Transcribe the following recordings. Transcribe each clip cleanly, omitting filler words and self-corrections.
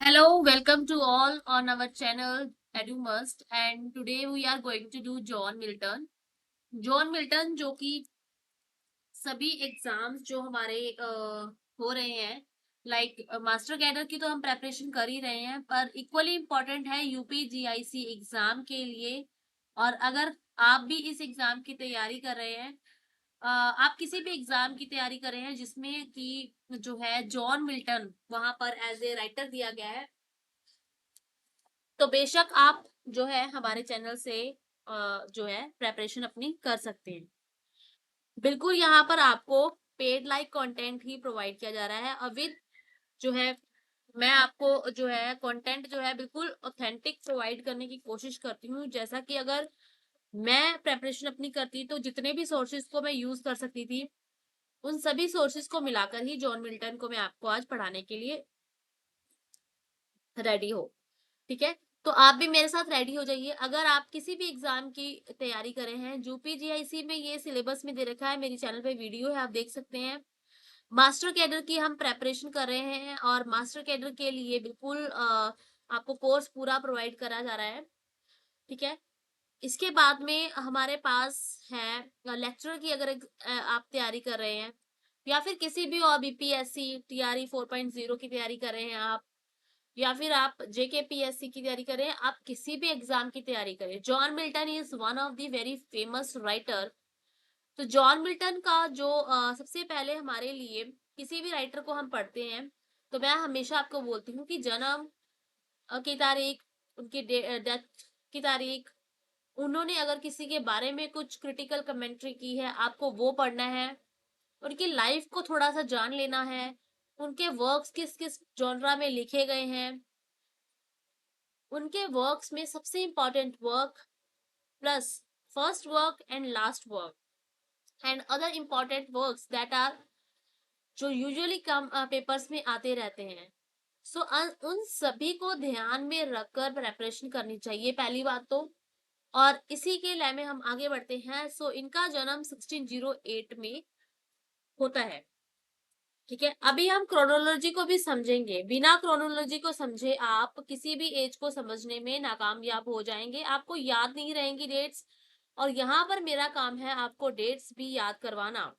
Hello, welcome to all on our channel EduMust, and today we are going to do John Milton. John Milton जो कि सभी exams जो हमारे हो रहे हैं, लाइक मास्टर कैडर की तो हम प्रेपरेशन कर ही रहे हैं, पर इक्वली इम्पोर्टेंट है यूपीजीआईसी एग्जाम के लिए। और अगर आप भी इस एग्जाम की तैयारी कर रहे हैं, आप किसी भी एग्जाम की तैयारी कर रहे हैं जिसमें कि जो है जॉन मिल्टन वहां पर एज ए राइटर दिया गया है, तो बेशक आप जो है हमारे चैनल से जो है प्रेपरेशन अपनी कर सकते हैं। बिल्कुल यहाँ पर आपको पेड लाइक कंटेंट ही प्रोवाइड किया जा रहा है, और विद जो है मैं आपको जो है कंटेंट जो है बिल्कुल ऑथेंटिक प्रोवाइड करने की कोशिश करती हूँ। जैसा कि अगर मैं प्रेपरेशन अपनी करती तो जितने भी सोर्सेज को मैं यूज कर सकती थी, उन सभी सोर्सेज को मिलाकर ही जॉन मिल्टन को मैं आपको आज पढ़ाने के लिए रेडी हो। ठीक है, तो आप भी मेरे साथ रेडी हो जाइए। अगर आप किसी भी एग्जाम की तैयारी कर रहे हैं, यूपीजीआईसी में ये सिलेबस में दे रखा है, मेरी चैनल पे वीडियो है, आप देख सकते हैं। मास्टर कैडर की हम प्रेपरेशन कर रहे हैं, और मास्टर कैडर के लिए बिल्कुल आपको कोर्स पूरा प्रोवाइड करा जा रहा है। ठीक है, इसके बाद में हमारे पास है लेक्चरर की, अगर आप तैयारी कर रहे हैं, या फिर किसी भी और बीपीएससी टीआरई 4.0 की तैयारी कर रहे हैं आप, या फिर आप जेकेपीएससी की तैयारी करें, आप किसी भी एग्जाम की तैयारी करें, John Milton is one of the very famous writer. तो जॉन मिल्टन का जो सबसे पहले हमारे लिए किसी भी राइटर को हम पढ़ते हैं, तो मैं हमेशा आपको बोलती हूँ कि जन्म की तारीख, उनकी डेथ की तारीख, उन्होंने अगर किसी के बारे में कुछ क्रिटिकल कमेंट्री की है, आपको वो पढ़ना है। उनकी लाइफ को थोड़ा सा जान लेना है, उनके वर्क्स किस किस जॉनरा में लिखे गए हैं, उनके वर्क्स में सबसे important work plus first work and last work and other important works that are जो यूजुअली कम पेपर्स में आते रहते हैं। सो उन सभी को ध्यान में रखकर प्रेपरेशन करनी चाहिए, पहली बात तो। और इसी के लय में हम आगे बढ़ते हैं। सो इनका जन्म 1608 में होता है। ठीक है, अभी हम क्रोनोलॉजी को भी समझेंगे। बिना क्रोनोलॉजी को समझे आप किसी भी एज को समझने में नाकामयाब हो जाएंगे, आपको याद नहीं रहेंगी डेट्स। और यहाँ पर मेरा काम है आपको डेट्स भी याद करवाना,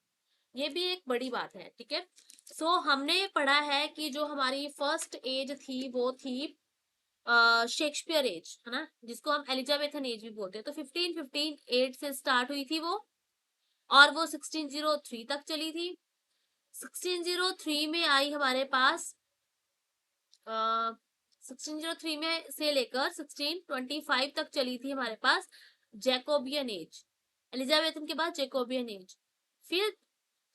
ये भी एक बड़ी बात है। ठीक है, सो हमने पढ़ा है कि जो हमारी फर्स्ट एज थी वो थी शेक्सपियर एज, है ना, जिसको हम एलिजाबेथन एज भी बोलते हैं। तो 1558 से स्टार्ट हुई थी वो, और वो 1603 तक चली थी। 1603 में आई हमारे पास 1603 में से लेकर 1625 तक चली थी हमारे पास जैकोबियन एज। एलिजाबेथन के बाद जैकोबियन एज। फिर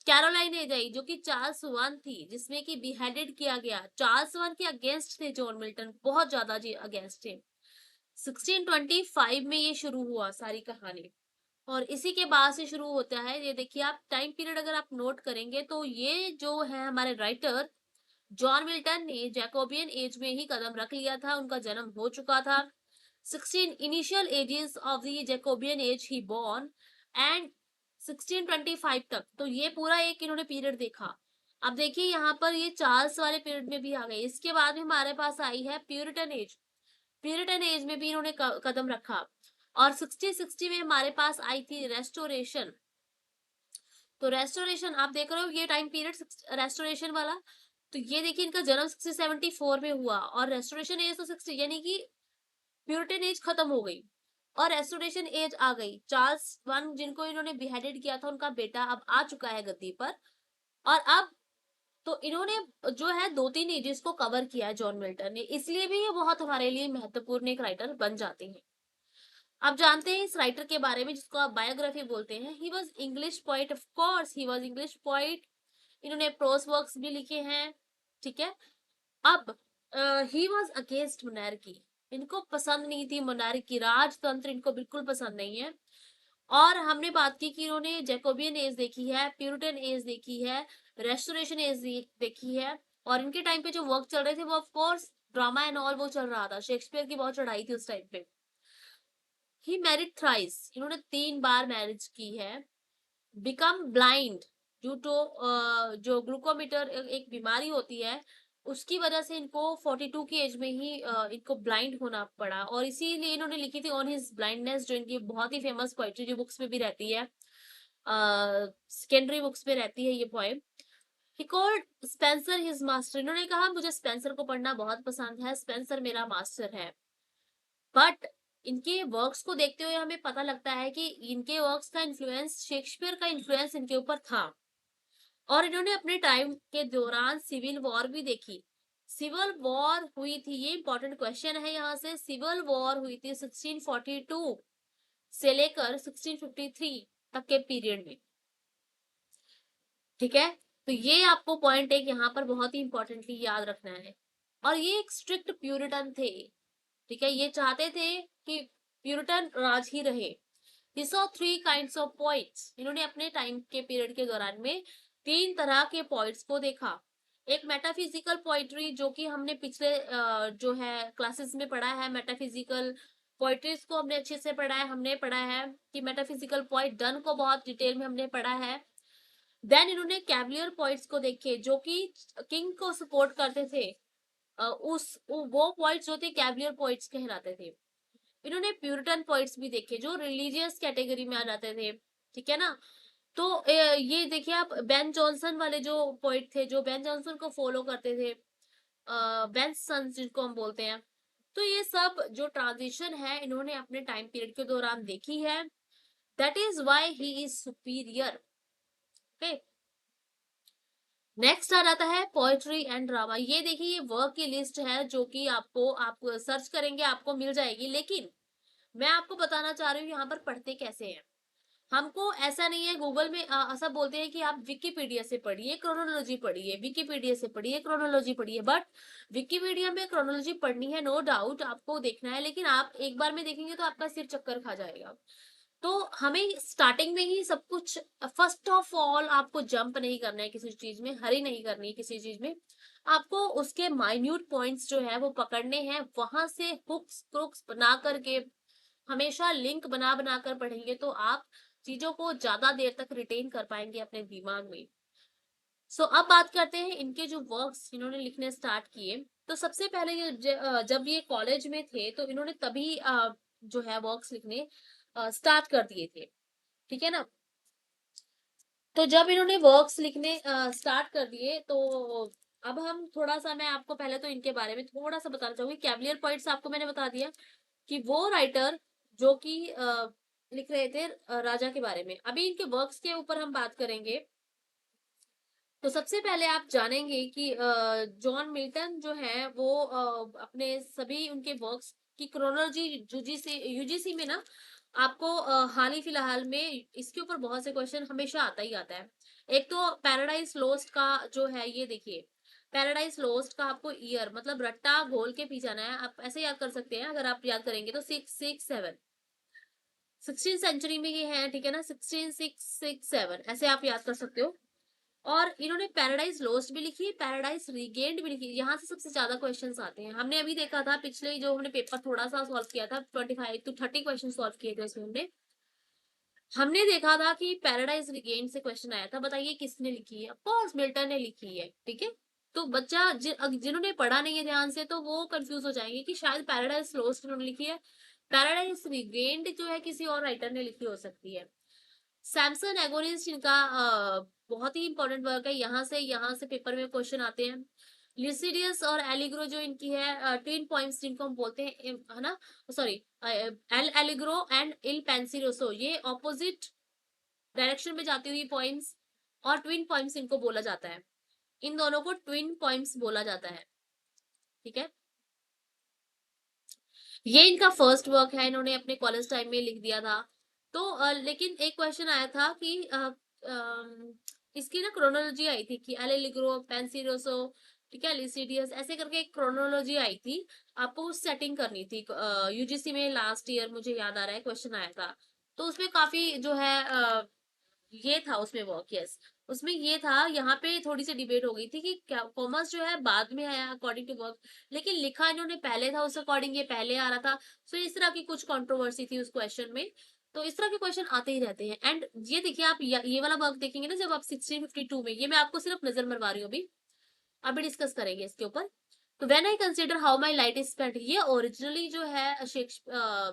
कैरोलाइन एज आई, जो कि चार्ल्स वन थी, जिसमें कि बिहेडेड किया गया। चार्ल्स वन के अगेंस्ट थे जॉन मिल्टन, बहुत ज्यादा जी अगेंस्ट थे। 1625 में ये शुरू हुआ सारी कहानी, और इसी के बाद से शुरू होता है। ये देखिए, आप टाइम पीरियड अगर आप नोट करेंगे तो ये जो है हमारे राइटर जॉन मिल्टन ने जैकोबियन एज में ही कदम रख लिया था, उनका जन्म हो चुका था। 16 initial ages of the Jacobean age ही बॉर्न, एंड 1625 तक, तो ये पूरा एक इन्होंने पीरियड देखा। अब देखिए यहाँ पर ये चार्ल्स वाले पीरियड में भी आ गए। इसके बाद में हमारे पास आई है प्यूरिटन एज। प्यूरिटन एज में भी इन्होंने कदम रखा। और 1660 में हमारे पास आई थी रेस्टोरेशन। तो रेस्टोरेशन आप देख रहे हो, ये टाइम पीरियड रेस्टोरेशन वाला। तो ये देखिए, इनका जन्म 1674 में हुआ, और रेस्टोरेशन एज तो 60, यानी कि प्यूरिटन एज खत्म हो गई और रेस्टोरेशन एज आ गई। चार्ल्स वन, जिनको इन्होंने बिहेडेड किया था, उनका बेटा अब आ चुका है गद्दी पर। और अब तो इन्होंने जो है दो तीन एजेस को कवर किया है जॉन मिल्टन ने, इसलिए भी ये बहुत हमारे लिए महत्वपूर्ण एक राइटर बन जाते हैं। आप जानते हैं इस राइटर के बारे में, जिसको आप बायोग्राफी बोलते हैं। He was English poet, of course he was English poet. इन्होंने प्रोस वर्क्स भी लिखे हैं। ठीक है, अब ही वॉज अगेंस्ट मोनार्की। इनको पसंद नहीं थी मोनार्की, राजतंत्र इनको बिल्कुल पसंद नहीं है। और हमने बात की कि इन्होंने जैकोबियन एज देखी है, प्यूरिटन एज देखी है, रेस्टोरेशन एज देखी है। और इनके टाइम पे जो वर्क चल रहे थे वो of course drama and all वो चल रहा था, शेक्सपियर की बहुत चढ़ाई थी उस टाइम पे। ही मैरिड थ्राइस, इन्होंने 3 बार मैरिज की है। बिकम ब्लाइंड ड्यू टू जो ग्लूकोमीटर एक बीमारी होती है, उसकी वजह से इनको 42 की एज में ही इनको ब्लाइंड होना पड़ा, और इसीलिए इन्होंने लिखी थी ऑन हिज ब्लाइंडनेस, जो इनकी बहुत ही फेमस पोइट्री जो बुक्स में भी रहती है, सेकेंडरी बुक्स में रहती है ये poem. He called Spencer his master, इन्होंने कहा मुझे स्पेंसर को पढ़ना बहुत पसंद है, स्पेंसर मेरा मास्टर है। बट इनके वर्क्स को देखते हुए हमें पता लगता है कि इनके वर्क्स का इन्फ्लुएंस, शेक्सपियर का इन्फ्लुएंस इनके ऊपर था। और इन्होंने अपने टाइम के दौरान सिविल वॉर भी देखी। सिविल वॉर हुई थी, ये इंपॉर्टेंट क्वेश्चन है यहाँ से, सिविल वॉर हुई थी 1642 से लेकर 1653 तक के पीरियड में। ठीक है, तो ये आपको पॉइंट एक यहाँ पर बहुत ही इंपॉर्टेंटली याद रखना है। और ये एक स्ट्रिक्ट प्यूरिटन थे। ठीक है, ये चाहते थे कि प्यूरिटन राज ही रहे। He saw three kinds of poets. इन्होंने अपने टाइम के पीरियड के दौरान में 3 तरह के पोइट्स को देखा। एक मेटाफिजिकल पोइट्री, जो कि हमने पिछले जो है क्लासेस में पढ़ा है, मेटाफिजिकल पोइट्रीज को हमने अच्छे से पढ़ा है। हमने पढ़ा है कि मेटाफिजिकल पोइट डन को बहुत डिटेल में हमने पढ़ा है। देन इन्होंने कैवलियर पोइट्स को देखे, जो कि किंग को सपोर्ट करते थे। वो पोइट्स जो थे कैवलियर पोइट्स कहलाते थे। इन्होंने प्यूरिटन पोइट्स भी देखे, जो रिलीजियस कैटेगरी में आ जाते थे। ठीक है ना, तो ये देखिए आप, बेन जॉनसन वाले जो पोइट थे, जो बेन जॉनसन को फॉलो करते थे, बेन सन्स जिनको हम बोलते हैं। तो ये सब जो ट्रांजिशन है इन्होंने अपने टाइम पीरियड के दौरान देखी है। That is why he is superior. Okay, next आ जाता है पोएट्री एंड ड्रामा। ये देखिए, ये वर्क की लिस्ट है जो कि आपको, आप सर्च करेंगे आपको मिल जाएगी, लेकिन मैं आपको बताना चाह रही हूँ यहाँ पर पढ़ते कैसे हैं। हमको ऐसा नहीं है, गूगल में ऐसा बोलते हैं कि आप विकिपीडिया से पढ़िए, क्रोनोलॉजी पढ़िए, विकिपीडिया से पढ़िए, क्रोनोलॉजी पढ़िए। बट विकिपीडिया में क्रोनोलॉजी पढ़नी है, नो डाउट आपको देखना है, लेकिन आप एक बार में देखेंगे तो आपका सिर चक्कर खा जाएगा। तो हमें स्टार्टिंग में ही सब कुछ, फर्स्ट ऑफ ऑल आपको जंप नहीं करना है किसी चीज में, हरी नहीं करनी है किसी चीज में। आपको उसके माइन्यूट पॉइंट्स जो है वो पकड़ने हैं, वहां से हुक्स क्रुक्स बना करके, हमेशा लिंक बना बना कर पढ़ेंगे तो आप चीजों को ज्यादा देर तक रिटेन कर पाएंगे अपने दिमाग में। सो अब बात करते हैं इनके जो वर्क्स इन्होंने लिखने स्टार्ट किए। तो सबसे पहले ये जब ये कॉलेज में थे तो इन्होंने तभी जो है वर्क्स लिखने स्टार्ट कर दिए थे। ठीक है ना, तो जब इन्होंने वर्क्स लिखने स्टार्ट कर दिए, तो अब हम थोड़ा सा, मैं आपको पहले तो इनके बारे में थोड़ा सा बताना चाहूंगी। कैवलियर पॉइंट्स आपको मैंने बता दिया कि वो राइटर जो कि लिख रहे थे राजा के बारे में। अभी इनके वर्क्स के ऊपर हम बात करेंगे। तो सबसे पहले आप जानेंगे कि जॉन मिल्टन जो है वो अपने सभी उनके वर्क्स की क्रोनोलॉजी, यूजीसी में ना आपको हाल ही फिलहाल में इसके ऊपर बहुत से क्वेश्चन हमेशा आता ही आता है। एक तो पैराडाइज लोस्ट का जो है, ये देखिए, पैराडाइज लोस्ट का आपको ईयर, मतलब रट्टा घोल के पी जाना है। आप ऐसे याद कर सकते हैं, अगर आप याद करेंगे तो 667 16 सेंचुरी में ये है। ठीक है ना, 16667 ऐसे आप याद कर सकते हो। और इन्होंने पैराडाइज लोस्ट भी लिखी है, पैराडाइज रीगेन्ड भी लिखी है। यहाँ से सबसे ज्यादा क्वेश्चंस आते हैं। हमने अभी देखा था पिछले जो हमने पेपर थोड़ा सा सॉल्व किया था, 25 to 30 क्वेश्चन सॉल्व किए थे उसमें। हमने देखा था कि पैराडाइज रिगेन्ड से क्वेश्चन आया था, बताइए किसने लिखी है? ऑफकोर्स मिल्टन ने लिखी है। ठीक है, तो बच्चा जिन्होंने पढ़ा नहीं है ध्यान से, तो वो कंफ्यूज हो जाएंगे कि शायद पैराडाइज लोस्ट इन्होंने लिखी है, पैराडाइज रिगेन्ड जो है किसी और राइटर ने लिखी हो सकती है। सैमसन एगोनिस्ट इनका बहुत ही इंपॉर्टेंट वर्क है। यहाँ से पेपर में क्वेश्चन आते हैं। लिसिडियस और एलिग्रो जो इनकी है, ट्विन पॉइंट्स जिनको हम बोलते हैं, है ना, सॉरी, एल एलिग्रो एंड इल पेंसिलोसो, ये ऑपोजिट डायरेक्शन में जाती हुई पॉइंट्स, और ट्विन पॉइंट्स इनको बोला जाता है। इन दोनों को ट्विन पॉइंट्स बोला जाता है। ठीक है, ये इनका फर्स्ट वर्क है, इन्होंने अपने कॉलेज टाइम में लिख दिया था। तो लेकिन एक क्वेश्चन आया था कि इसकी ना क्रोनोलॉजी आई थी कि एलेलिग्रो, पेंसिरोसो, ठीक है, लिसिडियस, ऐसे करके एक क्रोनोलॉजी आई थी। आपको उस सेटिंग करनी थी। यूजीसी में लास्ट ईयर मुझे याद आ रहा है क्वेश्चन आया था। तो उसमें काफी जो है ये था उसमें वर्क, यस, उसमें ये था। यहाँ पे थोड़ी सी डिबेट हो गई थी कि क्या कॉमर्स जो है बाद में आया अकॉर्डिंग टू वर्क, लेकिन लिखा इन्होंने पहले था, उस अकॉर्डिंग ये पहले आ रहा था। सो इस तरह की कुछ कंट्रोवर्सी थी उस क्वेश्चन में। तो इस तरह के क्वेश्चन आते ही रहते हैं। एंड ये देखिए, आप ये वाला वर्क देखेंगे ना, जब आप 1652 में, ये मैं आपको सिर्फ नजर मरवा रही हूँ अभी, अभी डिस्कस करेंगे इसके ऊपर। तो when I consider how my light is spent, ये ओरिजिनली जो है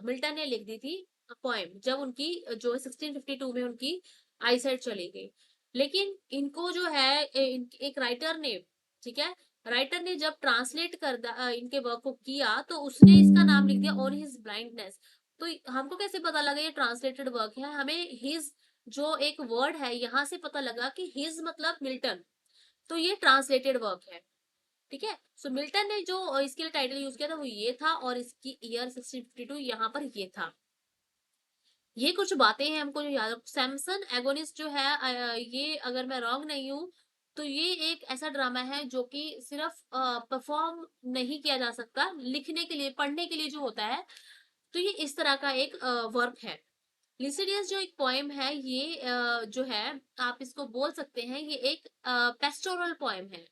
मिल्टन ने लिख दी थी पोएम, जब उनकी जो 1652 में उनकी आईसाइट चली गई। लेकिन इनको जो है एक राइटर ने, ठीक है, राइटर ने जब ट्रांसलेट इनके वर्क को किया तो उसने इसका नाम लिख दिया ऑन हिज ब्लाइंडनेस। तो हमको कैसे पता लगा ये ट्रांसलेटेड वर्क है? हमें हिज जो एक वर्ड है यहाँ से पता लगा कि हिज मतलब मिल्टन, तो ये ट्रांसलेटेड वर्क है। ठीक है, सो मिल्टन ने जो इसके लिए टाइटल यूज किया था वो ये था, और इसकी ईयर 1652 यहाँ पर ये था। ये कुछ बातें हैं हमको जो याद। सैमसन एगोनिस्ट जो है ये अगर मैं रॉन्ग नहीं हूँ तो ये एक ऐसा ड्रामा है जो कि सिर्फ परफॉर्म नहीं किया जा सकता, लिखने के लिए, पढ़ने के लिए जो होता है, तो ये इस तरह का एक वर्क है। लिसिडियस जो एक पोएम है ये जो है आप इसको बोल सकते हैं ये एक पेस्टोरल पोएम है।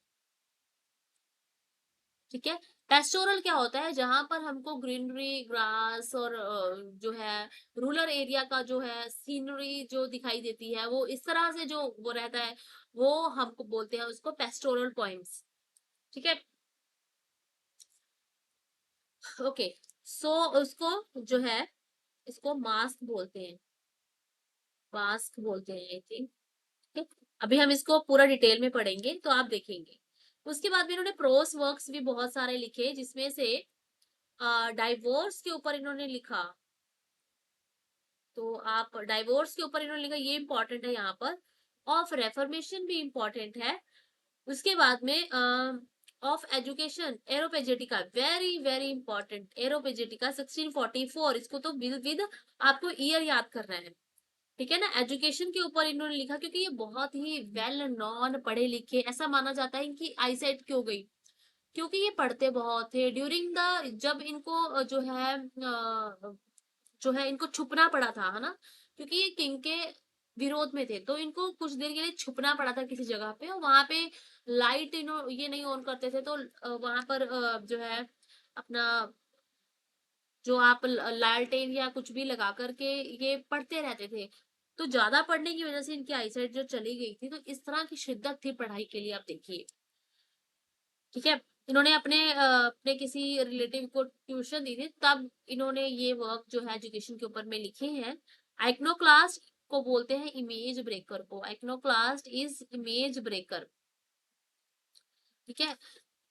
ठीक है, पेस्टोरल क्या होता है? जहां पर हमको ग्रीनरी, ग्रास और जो है रूरल एरिया का जो है सीनरी जो दिखाई देती है, वो इस तरह से जो वो रहता है, वो हमको बोलते हैं उसको पेस्टोरल पॉइंट्स। ठीक है, ओके। सो उसको जो है इसको मास्क बोलते हैं, मास्क बोलते हैं आई थिंक। ठीक है, अभी हम इसको पूरा डिटेल में पढ़ेंगे तो आप देखेंगे। उसके बाद भी इन्होंने प्रोस वर्क्स भी बहुत सारे लिखे, जिसमें से डाइवोर्स के ऊपर इन्होंने लिखा। तो आप डाइवोर्स के ऊपर इन्होंने लिखा, ये इंपॉर्टेंट है यहाँ पर। ऑफ रेफर्मेशन भी इंपॉर्टेंट है। उसके बाद में of education Areopagitica, very very important. Areopagitica 1644, इसको तो विद आपको ईयर याद करना है। ठीक है ना, एजुकेशन के ऊपर इन्होंने लिखा क्योंकि ये बहुत ही वेल नॉन, पढ़े लिखे, ऐसा माना जाता है इनकी आईसाइट क्यों गई, क्योंकि ये पढ़ते बहुत थे। ड्यूरिंग द जब इनको जो है इनको छुपना पड़ा था, है ना, क्योंकि ये किंग के विरोध में थे, तो इनको कुछ देर के लिए छुपना पड़ा था किसी जगह पे, और वहां पे लाइट ये नहीं ऑन करते थे, तो वहां पर जो है अपना जो आप लालटेन या कुछ भी लगा करके ये पढ़ते रहते थे। तो ज्यादा पढ़ने की वजह से इनकी आईसाइट जो चली गई थी, तो इस तरह की शिद्दत थी पढ़ाई के लिए, आप देखिए। ठीक है, इन्होंने अपने किसी रिलेटिव को ट्यूशन दी थी, तब इन्होंने ये वर्क जो है एजुकेशन के ऊपर में लिखे हैं। आइक्नोक्लास्ट को बोलते हैं इमेज ब्रेकर को, आइक्नोक्लास्ट इज इमेज ब्रेकर। ठीक है,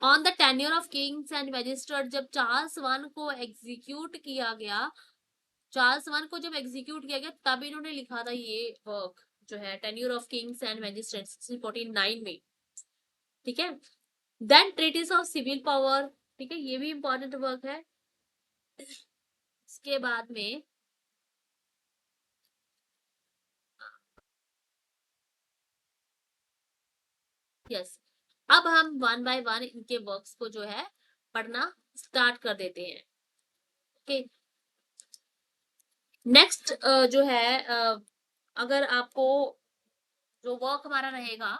on the tenure of kings and magistrate, जब चार्ल्स वन को एग्जीक्यूट किया गया, चार्ल्स वन को जब एग्जीक्यूट किया गया तब इन्होंने लिखा था ये वर्क जो है tenure of kings and magistrate 1649 में। ठीक है, then treatise of civil power, ठीक है, ये भी इंपॉर्टेंट वर्क है। इसके बाद में यस, अब हम वन बाय वन इनके वर्क्स को जो है पढ़ना स्टार्ट कर देते हैं। ओके, नेक्स्ट जो है अगर आपको जो वर्क हमारा रहेगा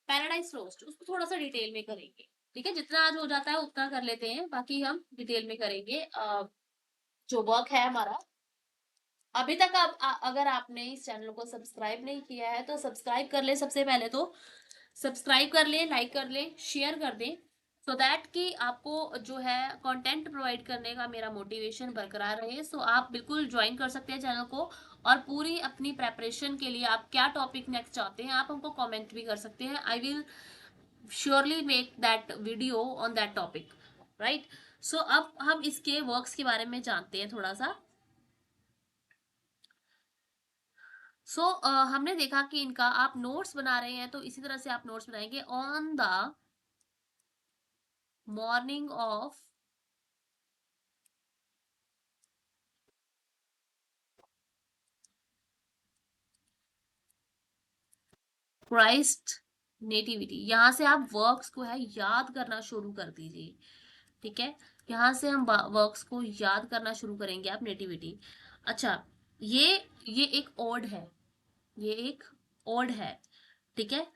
पैराडाइज रोस्ट, उसको थोड़ा सा डिटेल में करेंगे। ठीक है, जितना आज हो जाता है उतना कर लेते हैं, बाकी हम डिटेल में करेंगे। जो वर्क है हमारा, अभी तक आप अगर आपने इस चैनल को सब्सक्राइब नहीं किया है तो सब्सक्राइब कर ले, सबसे पहले तो सब्सक्राइब कर ले, लाइक कर ले, शेयर कर दे, सो दैट कि आपको जो है कंटेंट प्रोवाइड करने का मेरा मोटिवेशन बरकरार रहे। सो आप बिल्कुल ज्वाइन कर सकते हैं चैनल को, और पूरी अपनी प्रेपरेशन के लिए आप क्या टॉपिक नेक्स्ट चाहते हैं आप हमको कमेंट भी कर सकते हैं। I will surely make that video on that topic, right. So अब हम इसके वर्क्स के बारे में जानते हैं थोड़ा सा। हमने देखा कि इनका आप नोट्स बना रहे हैं, तो इसी तरह से आप नोट्स बनाएंगे। On the morning of Christ nativity, यहां से आप वर्क्स को है याद करना शुरू कर दीजिए। ठीक है, यहाँ से हम वर्क्स को याद करना शुरू करेंगे। आप नेटिविटी, अच्छा, ये ये एक ओड है, ये एक ओड है। ठीक है,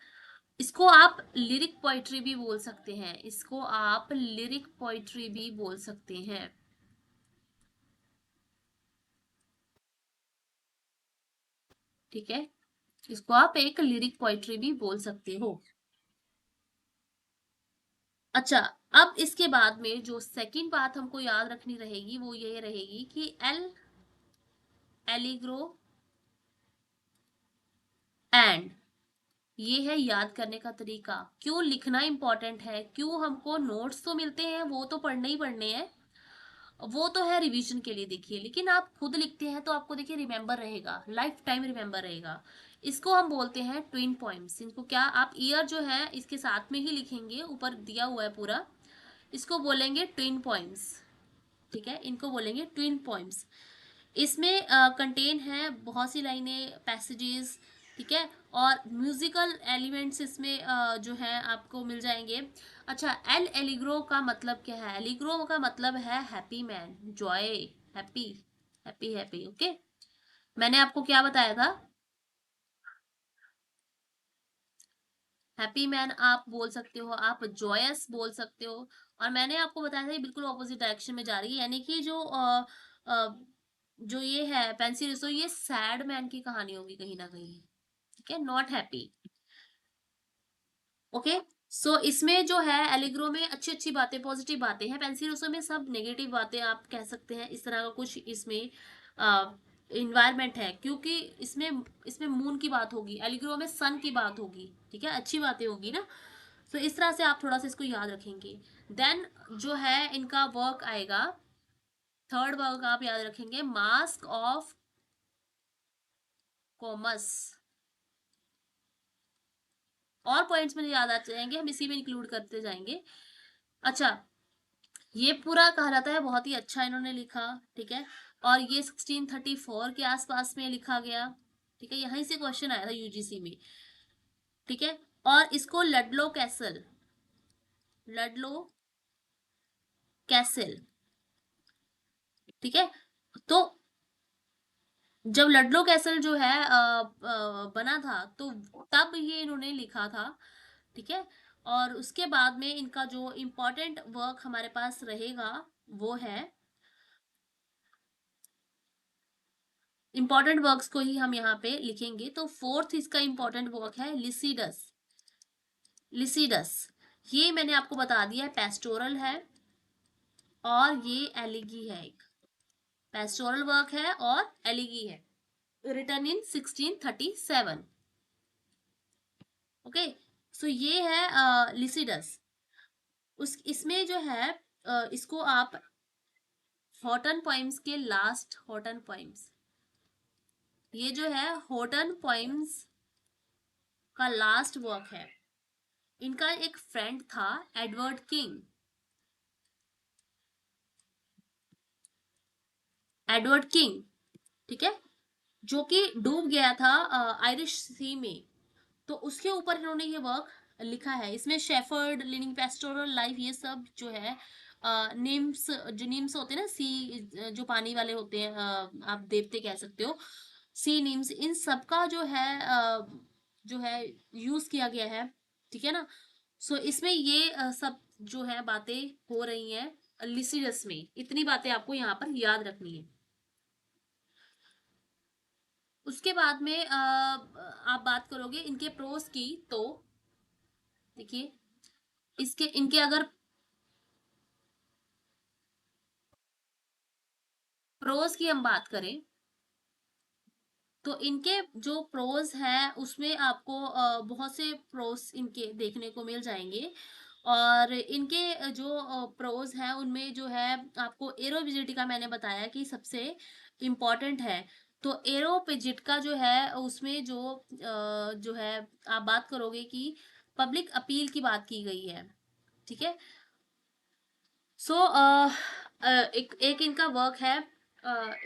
इसको आप लिरिक पोइट्री भी बोल सकते हैं, इसको आप लिरिक पोइट्री भी बोल सकते हैं। ठीक है, इसको आप एक लिरिक पोइट्री भी बोल सकते हो। अच्छा, अब इसके बाद में जो सेकंड बात हमको याद रखनी रहेगी वो ये रहेगी कि एलिग्रो एंड, ये है याद करने का तरीका। क्यों लिखना इंपॉर्टेंट है, क्यों हमको नोट्स तो मिलते हैं वो तो पढ़ने ही पढ़ने हैं, वो तो है रिवीजन के लिए देखिए, लेकिन आप खुद लिखते हैं तो आपको देखिए रिमेंबर रहेगा, लाइफ टाइम रिमेंबर रहेगा। इसको हम बोलते हैं ट्विन पॉइंट्स। इनको क्या आप ईयर जो है इसके साथ में ही लिखेंगे, ऊपर दिया हुआ है पूरा, इसको बोलेंगे ट्विन पॉइंट्स। ठीक है, इनको बोलेंगे ट्विन पॉइंट्स। इसमें कंटेन है बहुत सी लाइनें, पैसेजेस, ठीक है, और म्यूजिकल एलिमेंट्स इसमें जो है आपको मिल जाएंगे। अच्छा, एलिग्रो का मतलब क्या है? एलिग्रो का मतलब है happy man, Joy, happy, happy happy. Okay, मैंने आपको क्या बताया था? हैप्पी मैन आप बोल सकते हो, आप जॉयस बोल सकते हो। और मैंने आपको बताया था ये बिल्कुल ऑपोजिट डायरेक्शन में जा रही है, यानी कि जो ये है पेंसिल रिसो, ये सैड मैन की कहानी होगी कहीं ना कहीं। ठीक है, नॉट हैप्पी। ओके, सो इसमें जो है एलिग्रो में अच्छी अच्छी बातें, पॉजिटिव बातें हैं, पेंसिल में सब नेगेटिव बातें आप कह सकते हैं, इस तरह का कुछ इसमें इन्वायरमेंट है, क्योंकि इसमें इसमें मून की बात होगी, एलिग्रो में सन की बात होगी। ठीक है, अच्छी बातें होगी ना। तो इस तरह से आप थोड़ा सा इसको याद रखेंगे। देन जो है इनका वर्क आएगा, थर्ड वर्क आप याद रखेंगे, मास्क ऑफ कॉमर्स। और पॉइंट्स में याद आ जाएंगे, हम इसी में इंक्लूड करते जाएंगे। अच्छा, ये पूरा कहा जाता है बहुत ही अच्छा इन्होंने लिखा। ठीक है, और ये 1634 के आसपास में लिखा गया। ठीक है, यहीं से क्वेश्चन आया था यूजीसी में। ठीक है, और इसको लडलो कैसल, लडलो कैसल, ठीक है, तो जब लडलो कैसल जो है बना था तो तब ये इन्होंने लिखा था। ठीक है, और उसके बाद में इनका जो इम्पोर्टेंट वर्क हमारे पास रहेगा वो है, इंपॉर्टेंट वर्क्स को ही हम यहाँ पे लिखेंगे। तो फोर्थ इसका इंपॉर्टेंट वर्क है लिसिडस, लिसिडस। ये मैंने आपको बता दिया है, पेस्टोरल है और ये एलिगी है, एक पेस्टोरल वर्क है और एलिगी है, रिटर्न इन 1637। ओके, सो ये है लिसिडस। उस इसमें जो है इसको आप हॉटन पोइम्स के लास्ट, हॉटन पोइम्स, ये जो है हॉटन पोइम्स का लास्ट वर्क है। इनका एक फ्रेंड था एडवर्ड किंग, एडवर्ड किंग, ठीक है, जो कि डूब गया था आयरिश सी में। तो उसके ऊपर इन्होंने ये वर्क लिखा है। इसमें शेफर्ड लिविंग पेस्टोरल लाइफ, ये सब जो है निम्स, जो निम्स होते हैं ना, सी जो पानी वाले होते हैं, आप देवते कह सकते हो, सी निम्स, इन सब का जो है जो है यूज किया गया है। ठीक है ना। सो इसमें ये सब जो है बातें हो रही हैं लिसिडस में, इतनी बातें आपको यहाँ पर याद रखनी है। उसके बाद में आप बात करोगे इनके प्रोस की, तो देखिए इसके इनके अगर प्रोज की हम बात करें तो इनके जो प्रोज है उसमें आपको बहुत से प्रोज इनके देखने को मिल जाएंगे। और इनके जो प्रोज हैं उनमें जो है आपको एरोविजिटी का मैंने बताया कि सबसे इम्पोर्टेंट है। तो एरोपिजिट का जो है उसमें जो है आप बात करोगे कि पब्लिक अपील की बात की गई है। ठीक है, सो एक एक इनका वर्क है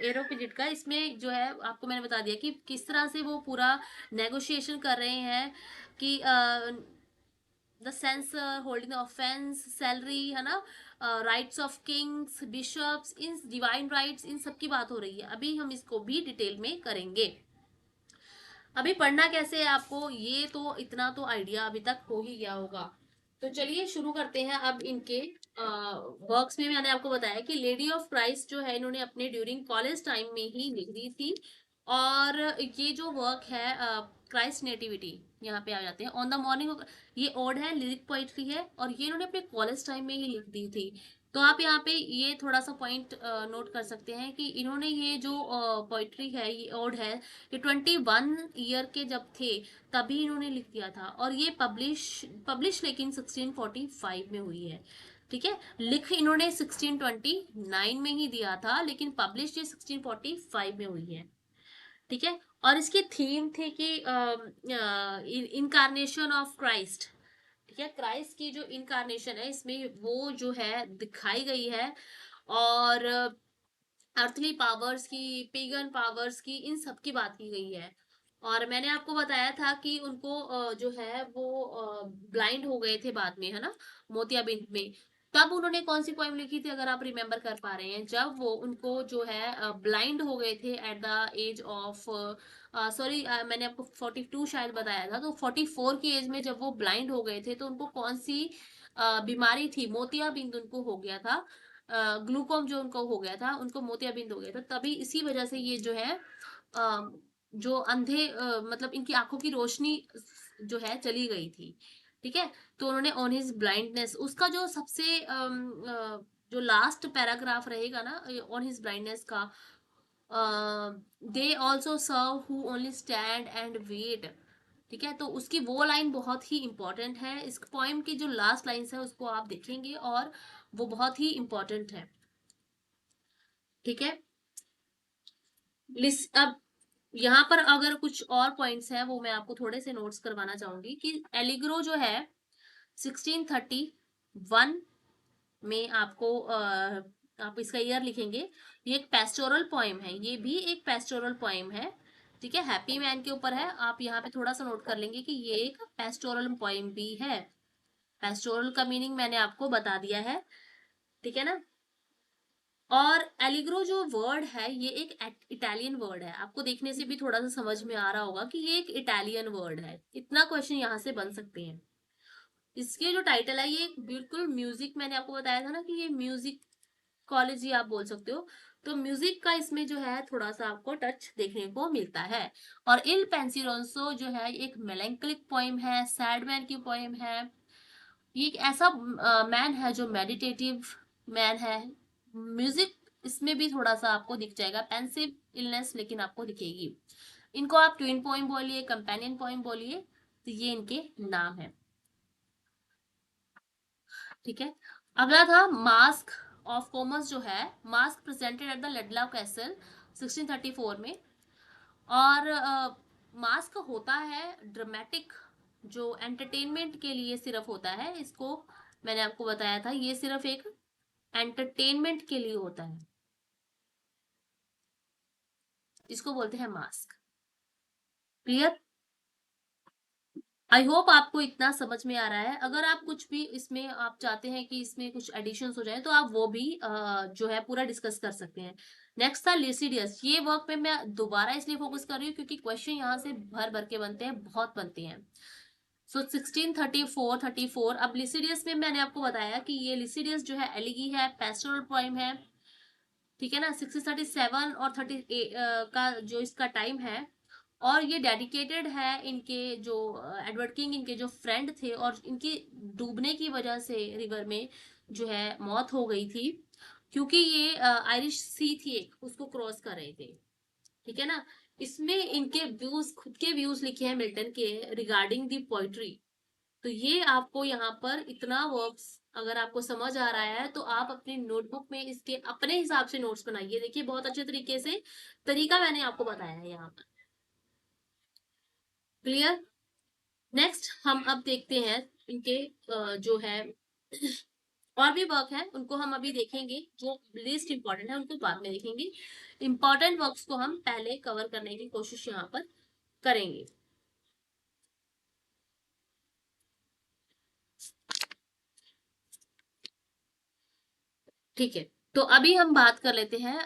एरोपिजिट का। इसमें जो है आपको मैंने बता दिया कि किस तरह से वो पूरा नेगोशिएशन कर रहे हैं कि the sense holding offence, salary, है ना, rights of kings, bishops, in divine rights, इन सब की बात हो रही है। अभी हम इसको भी डिटेल में करेंगे। अभी पढ़ना कैसे है आपको, ये तो इतना तो आइडिया अभी तक हो ही गया होगा। तो चलिए शुरू करते हैं अब इनके वर्क्स में। मैंने आपको बताया कि लेडी ऑफ क्राइस्ट जो है इन्होंने अपने ड्यूरिंग कॉलेज टाइम में ही लिख दी थी। और ये जो वर्क है क्राइस्ट नेटिविटी, यहाँ पे आ जाते हैं ऑन द मॉर्निंग, ये ओड है, लिरिक पोइट्री है, और ये इन्होंने अपने कॉलेज टाइम में ही लिख दी थी। तो आप यहाँ पे ये थोड़ा सा पॉइंट नोट कर सकते हैं कि इन्होंने ये जो पोइट्री है, ये ओड है, ये 21 ईयर के जब थे तभी इन्होंने लिख दिया था, और ये पब्लिश पब्लिश लेकिन 1645 में हुई है। ठीक है, लिख इन्होंने 1629 में ही दिया था, लेकिन पब्लिश ये 1645 में हुई है। ठीक है, और इसकी थीम थी कि इनकारनेशन ऑफ क्राइस्ट। ठीक है, क्राइस्ट की जो इनकारनेशन है इसमें वो जो है दिखाई गई है, और अर्थली पावर्स की, पेगन पावर्स की, इन सब की बात की गई है। और मैंने आपको बताया था कि उनको जो है वो ब्लाइंड हो गए थे बाद में, है ना, मोतियाबिंद में। तब उन्होंने कौन सी पोएम लिखी थी, अगर आप रिमेम्बर कर पा रहे हैं, जब वो उनको जो है ब्लाइंड हो गए थे at the age of, sorry, मैंने आपको 42 शायद बताया था, तो 44 की एज में जब वो ब्लाइंड हो गए थे, तो उनको कौन सी बीमारी थी, मोतियाबिंद उनको हो गया था, ग्लूकोम जो उनको हो गया था, उनको मोतियाबिंद हो गया था, तभी इसी वजह से ये जो है जो अंधे, मतलब इनकी आंखों की रोशनी जो है चली गई थी। ठीक है, तो उन्होंने ऑन हिज ब्लाइंडनेस, उसका जो सबसे जो लास्ट पैराग्राफ रहेगा ना ऑन हिज ब्लाइंडनेस का, they also serve who only stand and wait. ठीक है, तो उसकी वो लाइन बहुत ही इंपॉर्टेंट है, इस पोएम की जो लास्ट लाइन्स है उसको आप देखेंगे, और वो बहुत ही इंपॉर्टेंट है। ठीक है, अब यहाँ पर अगर कुछ और पॉइंट्स हैं वो मैं आपको थोड़े से नोट्स करवाना चाहूंगी कि एलिग्रो जो है 1631 में आपको आप इसका ईयर लिखेंगे। ये एक पेस्टोरल पोएम है, ये भी एक पेस्टोरल पोएम है। ठीक है, हैप्पी मैन के ऊपर है, आप यहाँ पे थोड़ा सा नोट कर लेंगे कि ये एक पेस्टोरल पोएम भी है। पेस्टोरल का मीनिंग मैंने आपको बता दिया है। ठीक है ना, और एलिग्रो जो वर्ड है ये एक इटालियन वर्ड है, आपको देखने से भी थोड़ा सा समझ में आ रहा होगा कि ये एक इटालियन वर्ड है। इतना क्वेश्चन यहाँ से बन सकते हैं। इसके जो टाइटल है ये बिल्कुल म्यूजिक, मैंने आपको बताया था ना कि ये म्यूजिक कॉलेज ही आप बोल सकते हो, तो म्यूजिक का इसमें जो है थोड़ा सा आपको टच देखने को मिलता है। और इल पेंसिरोसो जो है एक मेलेंकलिक पोएम है, सैड मैन की पोएम है। ये एक ऐसा मैन है जो मेडिटेटिव मैन है। म्यूजिक इसमें भी थोड़ा सा आपको दिख जाएगा, पेंसिव इलनेस लेकिन आपको दिखेगी। इनको आप ट्विन पोइम बोलिए, कंपेनियन पोइम बोलिए, तो ये इनके नाम है। ठीक है, अगला था मास्क ऑफ कॉमर्स जो है, masque presented at the Ludlow castle 1634 में। और मास्क होता है ड्रामेटिक, जो एंटरटेनमेंट के लिए सिर्फ होता है, इसको मैंने आपको बताया था, ये सिर्फ एक एंटरटेनमेंट के लिए होता है, इसको बोलते हैं मास्क। क्लियर? आई होप आपको इतना समझ में आ रहा है। अगर आप कुछ भी इसमें आप चाहते हैं कि इसमें कुछ एडिशंस हो जाए तो आप वो भी जो है पूरा डिस्कस कर सकते हैं। नेक्स्ट था लिसिडियस, ये वर्क पे मैं दोबारा इसलिए फोकस कर रही हूँ क्योंकि क्वेश्चन यहाँ से भर भर के बनते हैं, बहुत बनते हैं। सो 1634 अब लिसिडियस में मैंने आपको बताया कि ये लिसिडियस जो है एलिगी है, पेस्टोरल पोइम है। ठीक है ना, 1637 और 38 का जो इसका टाइम है, और ये डेडिकेटेड है इनके जो एडवर्ड किंग, इनके जो फ्रेंड थे, और इनकी डूबने की वजह से रिवर में जो है मौत हो गई थी, क्योंकि ये आयरिश सी थी एक, उसको क्रॉस कर रहे थे। ठीक है ना, इसमें इनके व्यूज, खुद के व्यूज लिखे हैं मिल्टन के रिगार्डिंग दी पोइट्री। तो ये आपको यहाँ पर इतना वर्क्स अगर आपको समझ आ रहा है तो आप अपनी नोटबुक में इसके अपने हिसाब से नोट्स बनाइए। देखिए बहुत अच्छे तरीके से तरीका मैंने आपको बताया है यहाँ पर। क्लियर? नेक्स्ट हम अब देखते हैं इनके जो है और भी वर्क है, उनको हम अभी देखेंगे, जो लिस्ट इंपॉर्टेंट है उनको बाद में देखेंगे। इंपॉर्टेंट वर्क्स को हम पहले कवर करने की कोशिश यहाँ पर करेंगे। ठीक है, तो अभी हम बात कर लेते हैं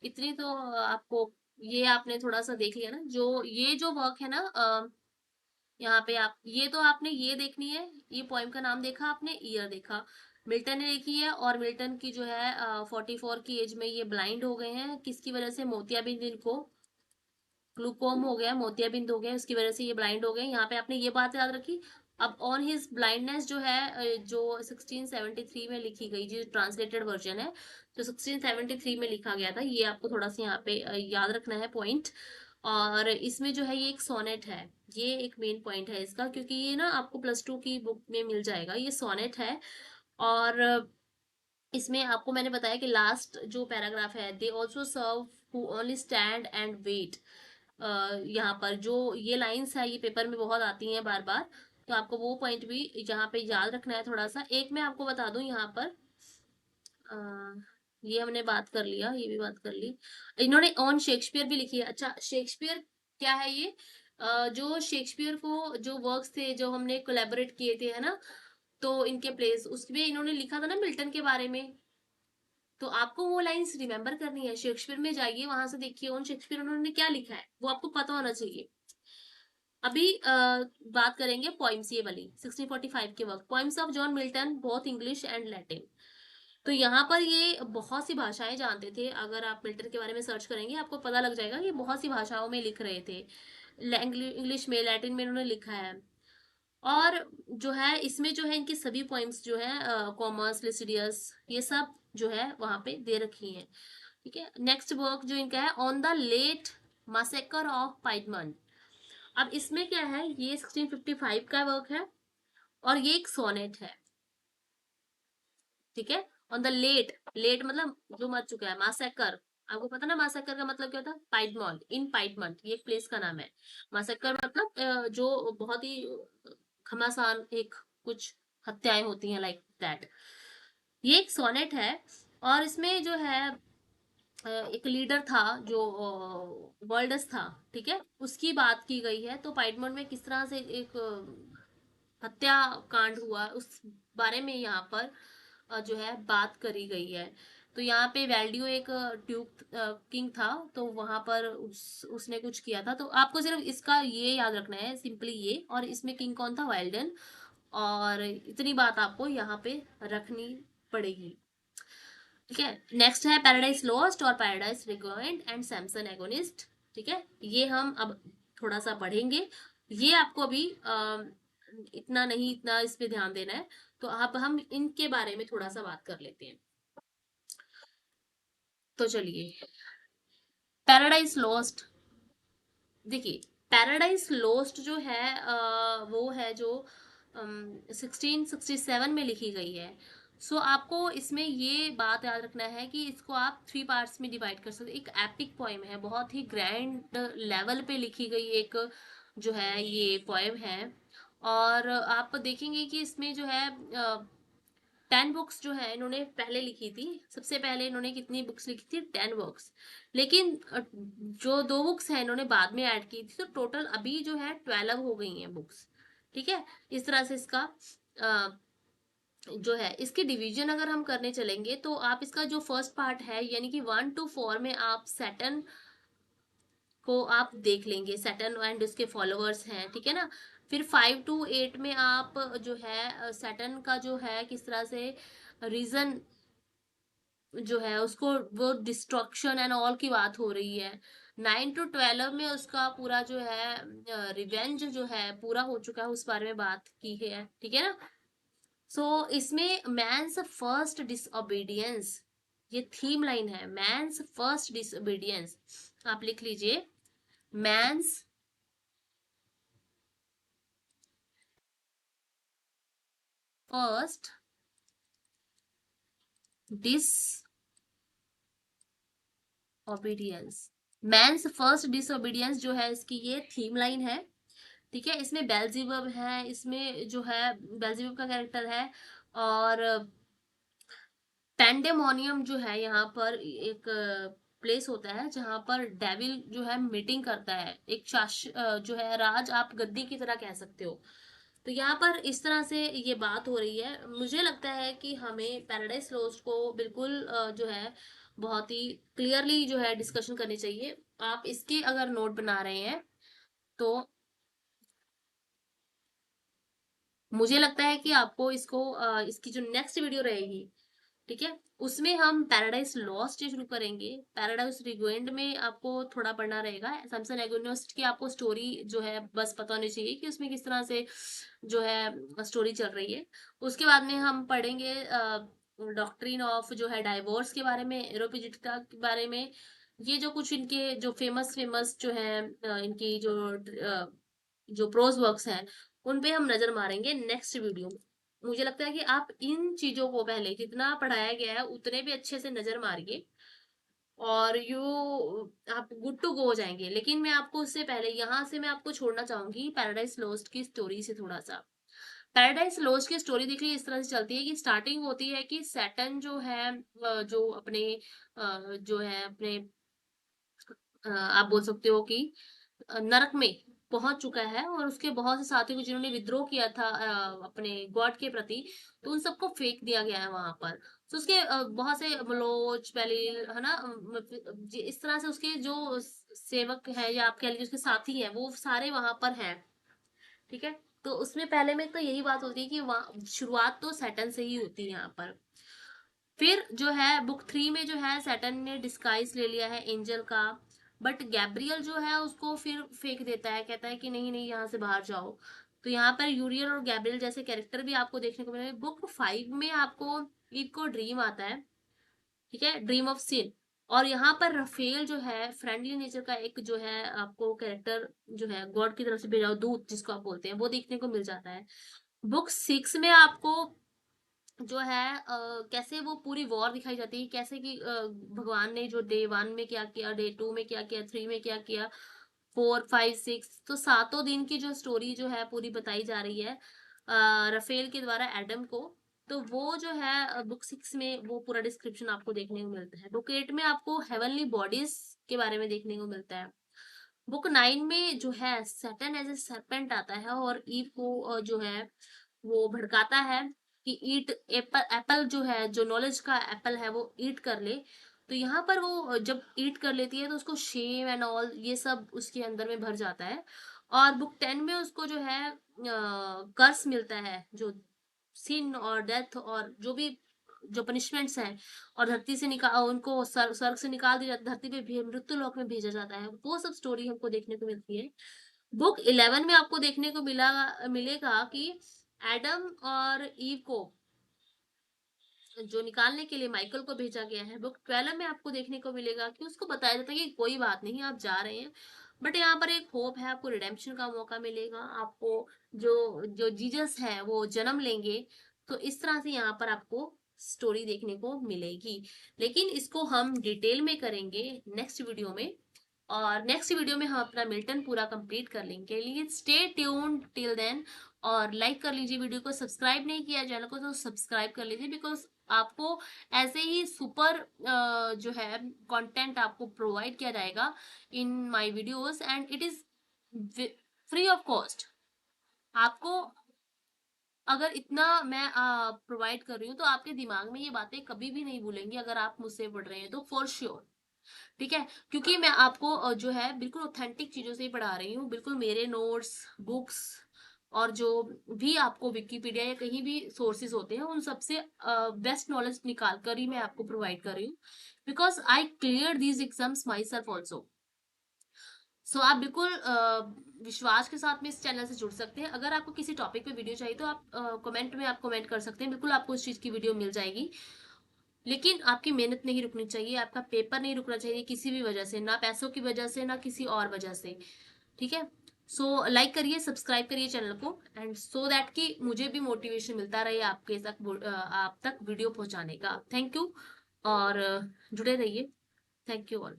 इतनी तो आपको, ये आपने थोड़ा सा देख लिया ना, जो ये जो वर्क है ना, यहाँ पे आप ये तो आपने ये देखनी है, ये पोएम का नाम देखा आपने, ईयर देखा। मिल्टन ने लिखी है, और मिल्टन की जो है 44 की एज में ये ब्लाइंड हो गए हैं। किसकी वजह से? मोतियाबिंद, इनको ग्लूकोम हो गया, मोतियाबिंद हो गया, उसकी वजह से ये ब्लाइंड हो गए। यहाँ पे आपने ये बात याद रखी। अब ऑन हिज ब्लाइंडनेस जो है जो 1673 में लिखी गई, जो ट्रांसलेटेड वर्जन है, जो 1673 में लिखा गया था, ये आपको थोड़ा सा यहाँ पे याद रखना है पॉइंट। और इसमें जो है ये एक सोनेट है, ये एक मेन पॉइंट है इसका, क्योंकि ये ना आपको +2 की बुक में मिल जाएगा, ये सोनेट है। और इसमें आपको मैंने बताया कि लास्ट जो पैराग्राफ है, they also serve who only stand and wait, यहाँ पर जो ये लाइंस है, ये पेपर में बहुत आती हैं बार बार, तो आपको वो पॉइंट भी यहाँ पे याद रखना है थोड़ा सा। एक मैं आपको बता दूं यहाँ पर, अ, ये हमने बात कर लिया, ये भी बात कर ली। इन्होंने ऑन शेक्सपियर भी लिखी है। अच्छा, शेक्सपियर क्या है ये? जो शेक्सपियर को जो वर्क्स थे जो हमने कोलैबोरेट किए थे, है ना, तो इनके प्लेस उसमें इन्होंने लिखा था ना मिल्टन के बारे में। तो आपको वो लाइंस रिमेम्बर करनी है, शेक्सपियर में जाइए, वहां से देखिए ऑन शेक्सपियर उन्होंने क्या लिखा है, वो आपको पता होना चाहिए। अभी बात करेंगे पोइम्स, ये वाली 1645 के वक्त, poems of John Milton, both English and Latin. तो यहाँ पर ये बहुत सी भाषाएं जानते थे। अगर आप मिल्टन के बारे में सर्च करेंगे आपको पता लग जाएगा कि बहुत सी भाषाओं में लिख रहे थे, इंग्लिश में, लैटिन में इन्होंने लिखा है। और जो है इसमें जो है इनकी सभी पोइम्स जो है, कॉमर्स, लिसिडियस, ये सब जो है वहां पे दे रखी हैं। ठीक है, नेक्स्ट वर्क जो इनका है, on the late massacre of Piedmont. अब इसमें क्या है, ये 1655 का वर्क है, और ये एक सोनेट है। ठीक है, ऑन द लेट, लेट मतलब जो मर चुका है, मैसेकर, आपको पता ना मैसेकर का मतलब क्या होता है? पाइडमोंट, इन पाइडमोंट, ये एक प्लेस का नाम है। मैसेकर मतलब जो बहुत ही घमासान एक कुछ हत्याएं होती हैं, लाइक दैट। ये एक सोनेट है, और इसमें जो है एक लीडर था जो वर्ल्डस था, ठीक है, उसकी बात की गई है। तो पाइडमोंट में किस तरह से एक हत्या कांड हुआ, उस बारे में यहाँ पर जो है बात करी गई है। तो यहाँ पे वैल्डियो एक ड्यूक किंग था, तो वहां पर उसने कुछ किया था। तो आपको सिर्फ इसका ये याद रखना है, सिंपली ये, और इसमें किंग कौन था? वाइल्डन। और इतनी बात आपको यहाँ पे रखनी पड़ेगी। ठीक है, नेक्स्ट है पैराडाइज लॉस्ट और पैराडाइज रिकॉइंड एंड सैमसन एगोनिस्ट। ठीक है, ये हम अब थोड़ा सा पढ़ेंगे। ये आपको अभी इतना नहीं, इतना इस पे ध्यान देना है। तो अब हम इनके बारे में थोड़ा सा बात कर लेते हैं। तो चलिए, पैराडाइज लॉस्ट, देखिए, पैराडाइज लॉस्ट जो है वो है जो 1667 में लिखी गई है। सो आपको इसमें ये बात याद रखना है कि इसको आप 3 पार्ट्स में डिवाइड कर सकते हैं। एक एपिक पोएम है, बहुत ही ग्रैंड लेवल पे लिखी गई एक जो है ये पोएम है। और आप देखेंगे कि इसमें जो है 10 बुक्स जो है इन्होंने पहले लिखी थी। सबसे पहले इन्होंने कितनी बुक्स लिखी थी? 10 बुक्स। लेकिन जो 2 बुक्स हैं इन्होंने बाद में ऐड की थी, तो टोटल अभी जो है 12 हो गई हैं बुक्स। ठीक है, इस तरह से इसका अ, जो है इसके डिवीजन अगर हम करने चलेंगे, तो आप इसका जो फर्स्ट पार्ट है, यानी कि 1 to 4 में आप सैटर्न को आप देख लेंगे, सैटर्न एंड उसके फॉलोअर्स हैं, ठीक है ना। फिर 5 to 8 में आप जो है सैटर्न का जो है किस तरह से रीजन जो है उसको, वो डिस्ट्रक्शन एंड ऑल की बात हो रही है। 9 to 12 में उसका पूरा जो है रिवेंज जो है पूरा हो चुका है, उस बारे में बात की है, ठीक है ना। सो इसमें मैंस फर्स्ट डिसओबीडियंस, ये थीम लाइन है, मैंस फर्स्ट डिसओबीडियंस, आप लिख लीजिए, man's first disobedience, man's first disobedience जो है इसकी ये थीम लाइन है। ठीक है, इसमें बेल्जीबब है, इसमें जो है बेल्जीबब का कैरेक्टर है। और पैंडेमोनियम जो है यहाँ पर एक प्लेस होता है जहां पर डेविल जो है मीटिंग करता है, एक जो है राज, आप गद्दी की तरह कह सकते हो। तो यहाँ पर इस तरह से ये बात हो रही है। मुझे लगता है कि हमें पैराडाइज लोस्ट को बिल्कुल जो है बहुत ही क्लियरली जो है डिस्कशन करनी चाहिए। आप इसके अगर नोट बना रहे हैं तो मुझे लगता है कि आपको इसकी जो नेक्स्ट वीडियो रहेगी, ठीक है, उसमें हम पैराडाइज लॉस्ट से शुरू करेंगे। पैराडाइज रिग्वेंड में आपको थोड़ा पढ़ना रहेगा। सैमसन एगोनिस्ट की आपको स्टोरी जो है बस पता होनी चाहिए कि उसमें किस तरह से जो है स्टोरी चल रही है। उसके बाद में हम पढ़ेंगे डॉक्ट्रिन ऑफ जो है डाइवोर्स के बारे में, एरोपिजिटिका के बारे में। ये जो कुछ इनके जो फेमस फेमस जो है इनकी जो प्रोज वर्क्स हैं, उन पे हम नजर मारेंगे नेक्स्ट वीडियो में। मुझे लगता है कि आप इन चीजों को पहले जितना पढ़ाया गया है उतने भी अच्छे से नजर मारिए, और आप गुड टू गो हो जाएंगे। लेकिन मैं आपको उससे पहले यहाँ से मैं आपको छोड़ना चाहूंगी पैराडाइज लोस्ट की स्टोरी से थोड़ा सा। पैराडाइज लोस्ट की स्टोरी देख ली इस तरह से चलती है कि स्टार्टिंग होती है कि सैटर्न जो है जो अपने जो है अपने आप बोल सकते हो कि नरक में पहुंच चुका है, और उसके बहुत से साथियों को जिन्होंने विद्रोह किया था अपने गॉड के प्रति, तो उन सबको फेंक दिया गया है वहां पर। तो उसके बहुत से बलोच बेलिल है ना, इस तरह से उसके जो सेवक है या आप कह लीजिए उसके साथी हैं, वो सारे वहां पर हैं। ठीक है, तो उसमें पहले में तो यही बात होती है कि वहाँ शुरुआत तो सैटर्न से ही होती है यहाँ पर। फिर जो है बुक 3 में जो है सैटर्न ने डिस्गाइज ले लिया है एंजल का, बट गैब्रियल जो है उसको फिर फेंक देता है, कहता है कि नहीं नहीं यहाँ से बाहर जाओ। तो यहाँ पर यूरियल और गैब्रियल जैसे कैरेक्टर भी आपको देखने को मिलेंगे। बुक 5 में आपको ईव को ड्रीम आता है, ठीक है, ड्रीम ऑफ सिन। और यहाँ पर रफेल जो है फ्रेंडली नेचर का एक जो है आपको कैरेक्टर जो है गॉड की तरफ से भेजा हुआ दूत जिसको आप बोलते हैं, वो देखने को मिल जाता है। बुक 6 में आपको जो है कैसे वो पूरी वॉर दिखाई जाती है, कैसे कि भगवान ने जो डे 1 में क्या किया, डे 2 में क्या किया, 3 में क्या किया, 4 5 6, तो सातों दिन की जो स्टोरी जो है पूरी बताई जा रही है रफेल के द्वारा एडम को। तो वो जो है बुक 6 में वो पूरा डिस्क्रिप्शन आपको देखने को मिलता है। बुक 8 में आपको हेवनली बॉडीज के बारे में देखने को मिलता है। बुक 9 में जो है सैटर्न एज ए सरपेंट आता है और ईव को जो है वो भड़काता है कि ईट एप्पल, एप्पल जो है जो नॉलेज का एप्पल है वो ईट कर ले। तो यहाँ पर वो जब ईट कर लेती है तो उसको शेम एंड ऑल ये सब उसके अंदर में भर जाता है। और बुक 10 में उसको जो है कर्स मिलता है, जो सिन और डेथ और जो भी जो पनिशमेंट्स हैं, और धरती से निकाल उनको स्वर्ग से निकाल दिया जाता है, धरती पे मृत्यु लोक में भेजा जाता है, वो सब स्टोरी हमको देखने को मिलती है। बुक 11 में आपको देखने को मिलेगा कि एडम और ईव को जो निकालने के लिए माइकल को भेजा गया है। बुक 12 में आपको देखने को मिलेगा कि उसको बताया जाता है कि कोई बात नहीं आप जा रहे हैं, बट यहाँ पर एक होप है, आपको रिडेम्पशन का मौका मिलेगा, आपको जो जो जीसस है वो जन्म लेंगे। तो इस तरह से यहाँ पर आपको स्टोरी देखने को मिलेगी। लेकिन इसको हम डिटेल में करेंगे नेक्स्ट वीडियो में, और नेक्स्ट वीडियो में हम अपना मिल्टन पूरा कंप्लीट कर लेंगे। लिए स्टे ट्यून्ड टिल देन, और लाइक कर लीजिए वीडियो को, सब्सक्राइब नहीं किया चैनल को तो सब्सक्राइब कर लीजिए, बिकॉज आपको ऐसे ही सुपर जो है कंटेंट आपको प्रोवाइड किया जाएगा in my videos, and it is free of cost. आपको अगर इतना मैं प्रोवाइड कर रही हूँ तो आपके दिमाग में ये बातें कभी भी नहीं भूलेंगी अगर आप मुझसे पढ़ रहे हैं तो, फॉर श्योर। ठीक है, क्योंकि मैं आपको जो है बिल्कुल ऑथेंटिक चीजों से ही पढ़ा रही हूँ, बिल्कुल मेरे नोट्स बुक्स और जो भी आपको विकिपीडिया या कहीं भी सोर्सेज होते हैं उन सबसे बेस्ट नॉलेज निकाल कर ही मैं आपको प्रोवाइड कर रही हूँ, because I clear these exams myself also. So आप बिल्कुल विश्वास के साथ में इस चैनल से जुड़ सकते हैं। अगर आपको किसी टॉपिक पे वीडियो चाहिए तो आप कमेंट में आप कमेंट कर सकते हैं, बिल्कुल आपको इस चीज की वीडियो मिल जाएगी। लेकिन आपकी मेहनत नहीं रुकनी चाहिए, आपका पेपर नहीं रुकना चाहिए किसी भी वजह से, ना पैसों की वजह से ना किसी और वजह से। ठीक है, सो लाइक करिए, सब्सक्राइब करिए चैनल को, एंड सो दैट कि मुझे भी मोटिवेशन मिलता रहे आपके तक आप तक वीडियो पहुंचाने का। थैंक यू, और जुड़े रहिए। Thank you all.